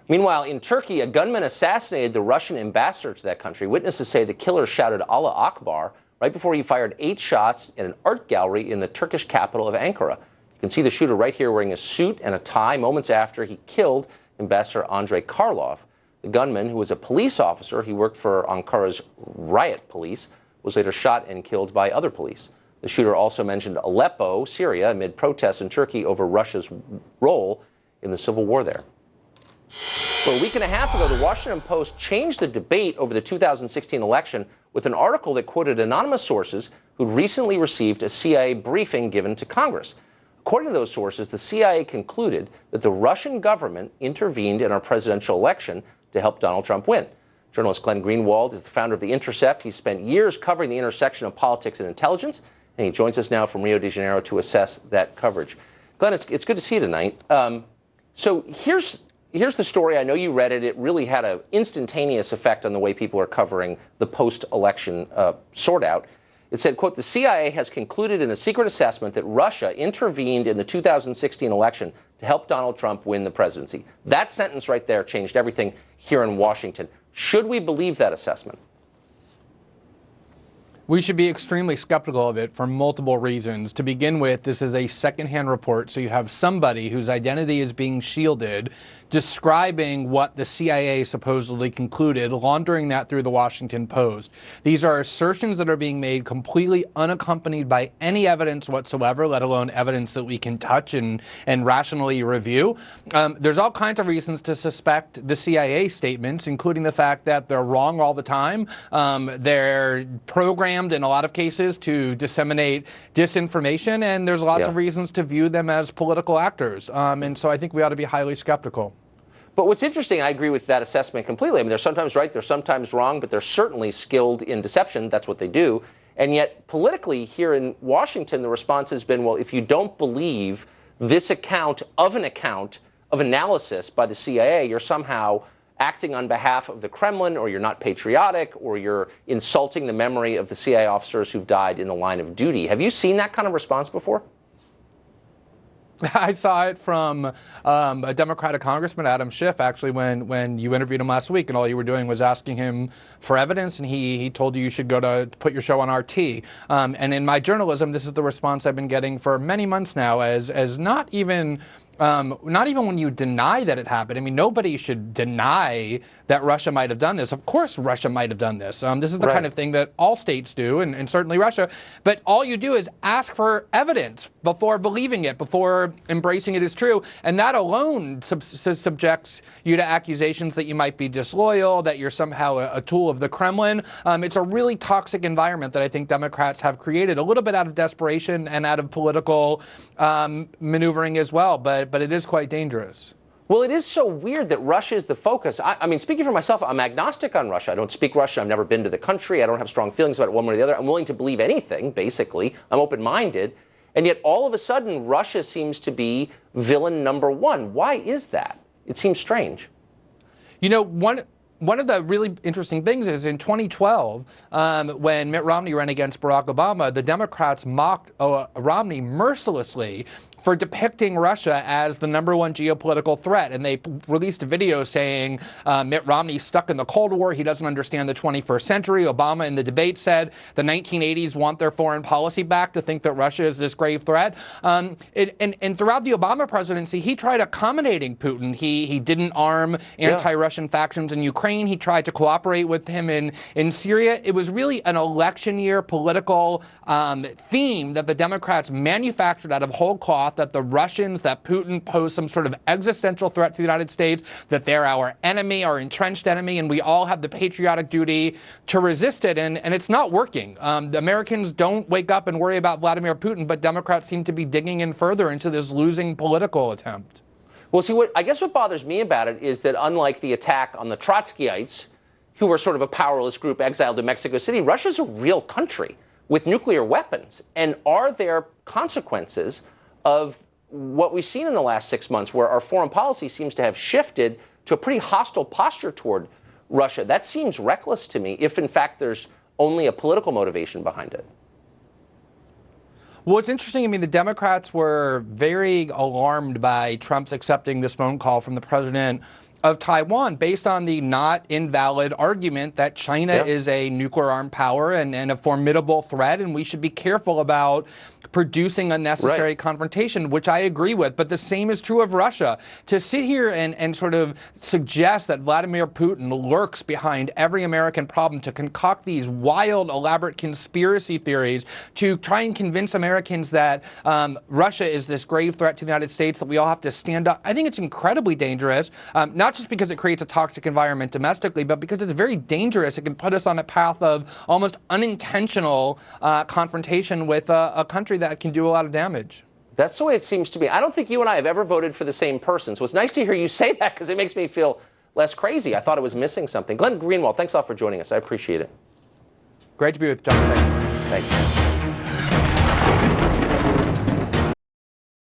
Meanwhile, in Turkey, a gunman assassinated the Russian ambassador to that country. Witnesses say the killer shouted Allah Akbar right before he fired 8 shots at an art gallery in the Turkish capital of Ankara. You can see the shooter right here wearing a suit and a tie moments after he killed Ambassador Andrei Karlov. The gunman, who was a police officer, he worked for Ankara's riot police, was later shot and killed by other police. The shooter also mentioned Aleppo, Syria, amid protests in Turkey over Russia's role in the civil war there. Well, a week and a half ago, the Washington Post changed the debate over the 2016 election with an article that quoted anonymous sources who'd recently received a CIA briefing given to Congress. According to those sources, the CIA concluded that the Russian government intervened in our presidential election to help Donald Trump win. Journalist Glenn Greenwald is the founder of The Intercept. He spent years covering the intersection of politics and intelligence, and he joins us now from Rio de Janeiro to assess that coverage. Glenn, it's good to see you tonight. So here's the story. I know you read it. It really had an instantaneous effect on the way people are covering the post-election sort out. It said, quote, the CIA has concluded in a secret assessment that Russia intervened in the 2016 election to help Donald Trump win the presidency. That sentence right there changed everything here in Washington. Should we believe that assessment? We should be extremely skeptical of it for multiple reasons. To begin with, this is a secondhand report, so you have somebody whose identity is being shielded describing what the CIA supposedly concluded, laundering that through the Washington Post. These are assertions that are being made completely unaccompanied by any evidence whatsoever, let alone evidence that we can touch and rationally review. There's all kinds of reasons to suspect the CIA statements, including the fact that they're wrong all the time. They're programmed in a lot of cases to disseminate disinformation, and there's lots of reasons to view them as political actors. And so I think we ought to be highly skeptical. But what's interesting, I agree with that assessment completely. I mean, they're sometimes right, they're sometimes wrong, but they're certainly skilled in deception. That's what they do. And yet, politically, here in Washington, the response has been, well, if you don't believe this account of analysis by the CIA, you're somehow acting on behalf of the Kremlin, or you're not patriotic, or you're insulting the memory of the CIA officers who've died in the line of duty. Have you seen that kind of response before? I saw it from a Democratic Congressman, Adam Schiff, actually, when you interviewed him last week, and all you were doing was asking him for evidence, and he told you should go to put your show on RT. And in my journalism, this is the response I've been getting for many months now, as not even when you deny that it happened. I mean, nobody should deny that Russia might have done this. Of course Russia might have done this. This is the kind of thing that all states do, and certainly Russia. But all you do is ask for evidence before believing it, before embracing it as true. And that alone subjects you to accusations that you might be disloyal, that you're somehow a tool of the Kremlin. It's a really toxic environment that I think Democrats have created, a little bit out of desperation and out of political maneuvering as well. But it is quite dangerous. Well, it is so weird that Russia is the focus. I mean, speaking for myself, I'm agnostic on Russia. I don't speak Russian. I've never been to the country. I don't have strong feelings about it one way or the other. I'm willing to believe anything, basically. I'm open-minded. And yet, all of a sudden, Russia seems to be villain number one. Why is that? It seems strange. You know, one of the really interesting things is in 2012, when Mitt Romney ran against Barack Obama, the Democrats mocked Romney mercilessly for depicting Russia as the #1 geopolitical threat. And they released a video saying Mitt Romney's stuck in the Cold War. He doesn't understand the 21st century. Obama in the debate said the 1980s want their foreign policy back, to think that Russia is this grave threat. And throughout the Obama presidency, he tried accommodating Putin. He didn't arm anti-Russian factions in Ukraine. He tried to cooperate with him in Syria. It was really an election year political theme that the Democrats manufactured out of whole cloth, that the Russians, that Putin pose some sort of existential threat to the United States, that they're our enemy, our entrenched enemy, and we all have the patriotic duty to resist it. And it's not working. The Americans don't wake up and worry about Vladimir Putin, but Democrats seem to be digging in further into this losing political attempt. Well, see, I guess what bothers me about it is that unlike the attack on the Trotskyites, who were sort of a powerless group exiled to Mexico City, Russia's a real country with nuclear weapons. And are there consequences of what we've seen in the last 6 months, where our foreign policy seems to have shifted to a pretty hostile posture toward Russia? That seems reckless to me, if in fact there's only a political motivation behind it. Well, it's interesting. I mean, the Democrats were very alarmed by Trump's accepting this phone call from the president of Taiwan based on the not invalid argument that China is a nuclear armed power and a formidable threat, and we should be careful about producing unnecessary confrontation, which I agree with. But the same is true of Russia. To sit here and sort of suggest that Vladimir Putin lurks behind every American problem, to concoct these wild, elaborate conspiracy theories, to try and convince Americans that Russia is this grave threat to the United States, that we all have to stand up, I think it's incredibly dangerous, not just because it creates a toxic environment domestically, but because it's very dangerous. It can put us on a path of almost unintentional confrontation with a country that can do a lot of damage. That's the way it seems to me. I don't think you and I have ever voted for the same person, so it's nice to hear you say that because it makes me feel less crazy. I thought it was missing something. Glenn Greenwald, thanks a lot for joining us. I appreciate it. Great to be with you, John. Thanks.